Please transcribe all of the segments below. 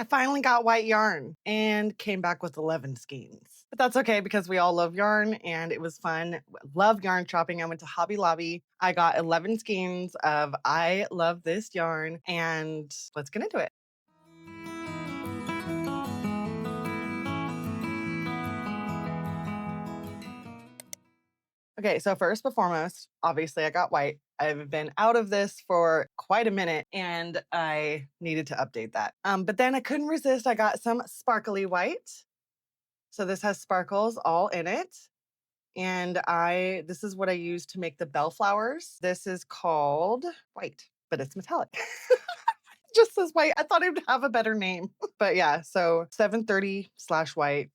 I finally got white yarn and came back with 11 skeins. But that's okay because we all love yarn and it was fun. Love yarn shopping. I went to Hobby Lobby. I got 11 skeins of I love this yarn and let's get into it. Okay, so first but foremost, obviously I got white. I've been out of this for quite a minute and I needed to update that. But then I couldn't resist. I got some sparkly white. So this has sparkles all in it. And this is what I use to make the bellflowers. This is called white, but it's metallic. Just says white. I thought it would have a better name. But yeah, so 730/white.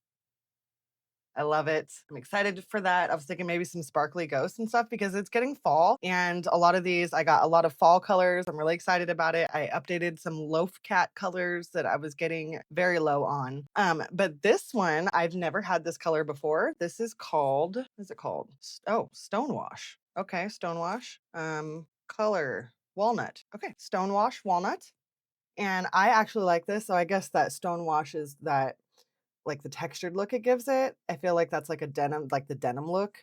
I love it. I'm excited for that. I was thinking maybe some sparkly ghosts and stuff because it's getting fall. And a lot of these, I got a lot of fall colors. I'm really excited about it. I updated some loaf cat colors that I was getting very low on. But this one, I've never had this color before. This is called, what is it called? Oh, Stonewash. Okay, Stonewash. Color walnut. Okay, Stonewash walnut. And I actually like this. So I guess that Stonewash is that like the textured look it gives it. I feel like that's like a denim, like the denim look.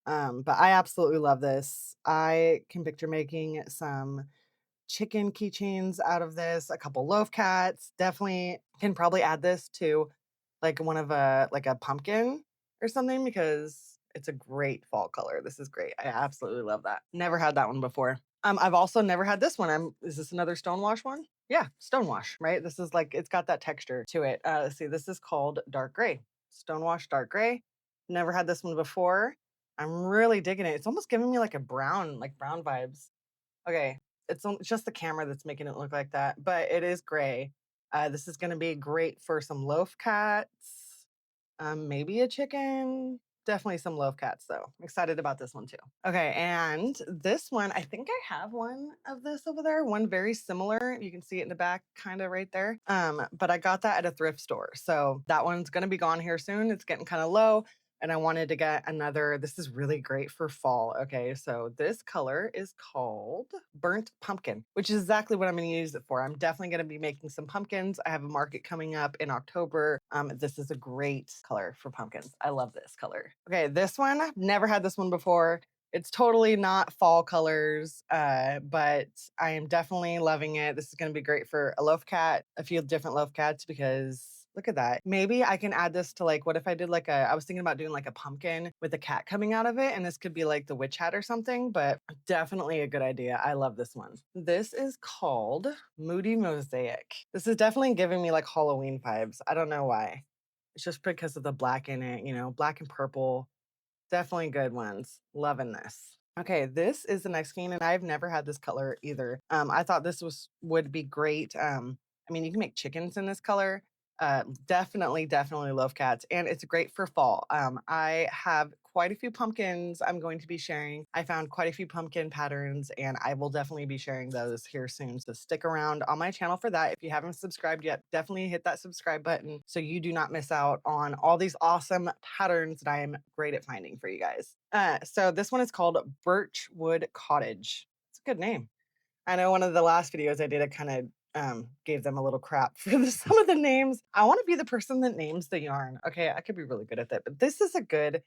But I absolutely love this. I can picture making some chicken keychains out of this, a couple loaf cats. Definitely can probably add this to like one of a like a pumpkin or something because it's a great fall color. This is great. I absolutely love that. Never had that one before. I've also never had this one. Is this another Stonewash one? Yeah, Stonewash, right? This is like it's got that texture to it. Let's see, this is called dark gray. Stonewash dark gray. Never had this one before. I'm really digging it. It's almost giving me like brown vibes. Okay, it's just the camera that's making it look like that, but it is gray. This is gonna be great for some loaf cats, maybe a chicken. Definitely some loaf cats though. I'm excited about this one too. Okay, and this one, I think I have one of this over there, one very similar. You can see it in the back, kind of right there. But I got that at a thrift store. So that one's gonna be gone here soon. It's getting kind of low and I wanted to get another. This is really great for fall. Okay, so this color is called Burnt Pumpkin, which is exactly what I'm going to use it for. I'm definitely going to be making some pumpkins. I have a market coming up in October. This is a great color for pumpkins. I love this color. Okay, this one, I've never had this one before. It's totally not fall colors, but I am definitely loving it. This is going to be great for a loaf cat, a few different loaf cats, because look at that. Maybe I can add this to like, what if I did like I was thinking about doing like a pumpkin with a cat coming out of it, and this could be like the witch hat or something, but definitely a good idea. I love this one. This is called Moody Mosaic. This is definitely giving me like Halloween vibes. I don't know why. It's just because of the black in it, black and purple. Definitely good ones. Loving this. Okay, this is the next skein, and I've never had this color either. I thought this would be great. I mean, you can make chickens in this color. Definitely love cats, and it's great for fall. I have quite a few pumpkins I'm going to be sharing. I found quite a few pumpkin patterns, and I will definitely be sharing those here soon. So stick around on my channel for that. If you haven't subscribed yet, definitely hit that subscribe button so you do not miss out on all these awesome patterns that I am great at finding for you guys. So this one is called Birchwood Cottage. It's a good name. I know one of the last videos I did, I kind of gave them a little crap for some of the names. I want to be the person that names the yarn. Okay, I could be really good at that, but this is a good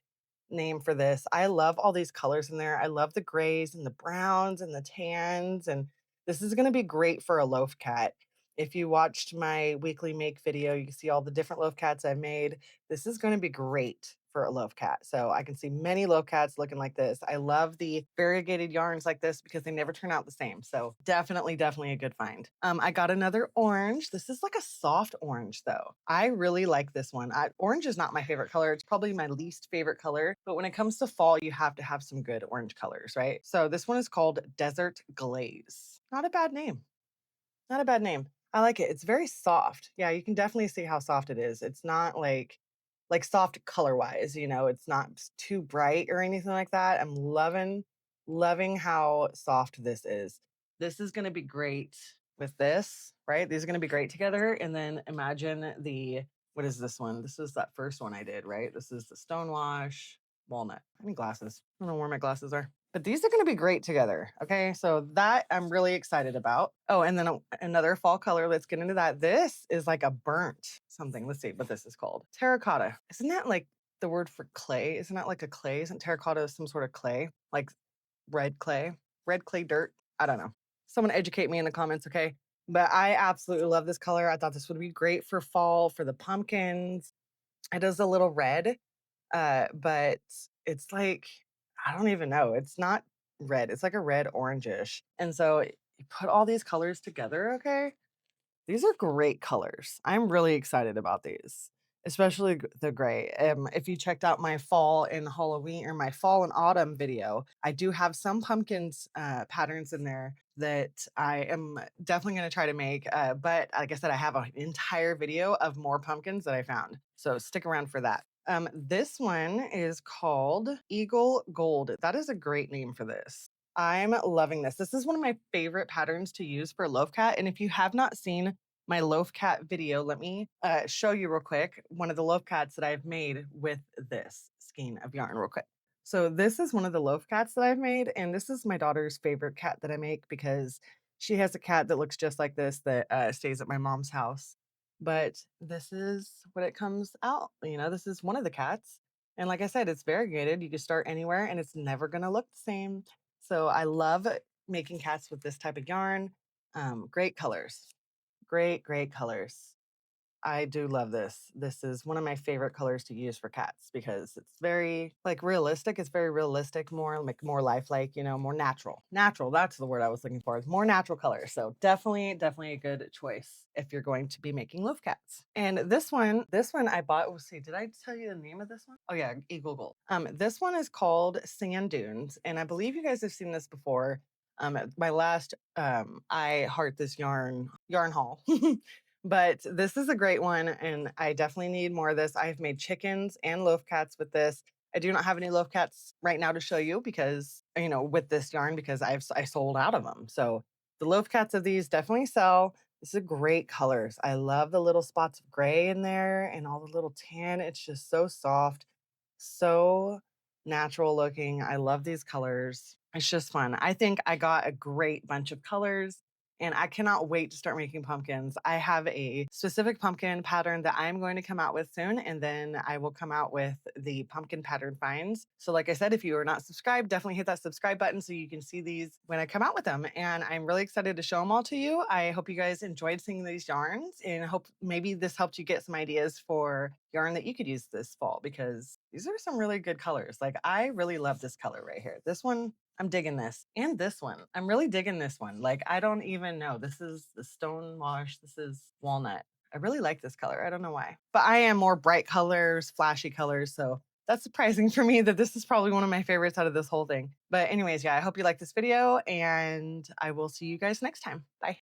name for this. I love all these colors in there. I love the grays and the browns and the tans, and this is going to be great for a loaf cat. If you watched my weekly make video, you can see all the different loaf cats I've made. This is going to be great for a loaf cat. So I can see many loaf cats looking like this. I love the variegated yarns like this because they never turn out the same. So definitely a good find. I got another orange. This is like a soft orange though. I really like this one. Orange is not my favorite color. It's probably my least favorite color. But when it comes to fall, you have to have some good orange colors, right? So this one is called Desert Glaze. Not a bad name. Not a bad name. I like it. It's very soft. Yeah, you can definitely see how soft it is. It's not like soft color wise, it's not too bright or anything like that. I'm loving how soft this is. This is going to be great with this, right? These are going to be great together. And then imagine what is this one? This is that first one I did, right? This is the Stonewash walnut. I need glasses. I don't know where my glasses are. but these are going to be great together. Okay. So that I'm really excited about. Oh, and then another fall color. Let's get into that. This is like a burnt something. Let's see what this is called. Terracotta. Isn't that like the word for clay? Isn't that like a clay? Isn't terracotta some sort of clay? Like red clay, red clay dirt. I don't know. Someone educate me in the comments, okay? But I absolutely love this color. I thought this would be great for fall for the pumpkins. It is a little red, but it's like I don't even know. It's not red. It's like a red orangish. And so you put all these colors together, okay? These are great colors. I'm really excited about these, especially the gray. If you checked out my fall and Halloween or my fall and autumn video, I do have some pumpkins patterns in there that I am definitely going to try to make. But like I said, I have an entire video of more pumpkins that I found. So stick around for that. This one is called Eagle Gold. That is a great name for this. I'm loving this. This is one of my favorite patterns to use for loaf cat. And if you have not seen my loaf cat video, let me show you real quick one of the loaf cats that I've made with this skein of yarn real quick. So this is one of the loaf cats that I've made, and this is my daughter's favorite cat that I make because she has a cat that looks just like this that stays at my mom's house. But this is what it comes out. You know, this is one of the cats. And like I said, it's variegated. You can start anywhere and it's never going to look the same. So I love making cats with this type of yarn. Great colors. Great, great colors. I do love this. This is one of my favorite colors to use for cats because it's very like realistic. It's very realistic, more like more lifelike, you know, more natural. Natural, that's the word I was looking for. It's more natural colors. So definitely, definitely a good choice if you're going to be making loaf cats. And this one I bought. Oh, see, did I tell you the name of this one? Oh yeah, Eagle Gold. This one is called Sand Dunes, and I believe you guys have seen this before. At my last I heart this yarn haul. But this is a great one, and I definitely need more of this. I've made chickens and loaf cats with this. I do not have any loaf cats right now to show you because, you know, with this yarn because I sold out of them. So the loaf cats of these definitely sell. This is great colors. I love the little spots of gray in there and all the little tan. It's just so soft, so natural looking. I love these colors. It's just fun. I think I got a great bunch of colors and I cannot wait to start making pumpkins. I have a specific pumpkin pattern that I'm going to come out with soon, and then I will come out with the pumpkin pattern finds. So, like I said, if you are not subscribed, definitely hit that subscribe button so you can see these when I come out with them. And I'm really excited to show them all to you. I hope you guys enjoyed seeing these yarns, and hope maybe this helped you get some ideas for yarn that you could use this fall because these are some really good colors. Like, I really love this color right here. This one, I'm digging this. And this one. I'm really digging this one. Like, I don't even know. This is the stone wash. This is walnut. I really like this color. I don't know why. But I am more bright colors, flashy colors. So that's surprising for me that this is probably one of my favorites out of this whole thing. But anyways, yeah, I hope you like this video and I will see you guys next time. Bye.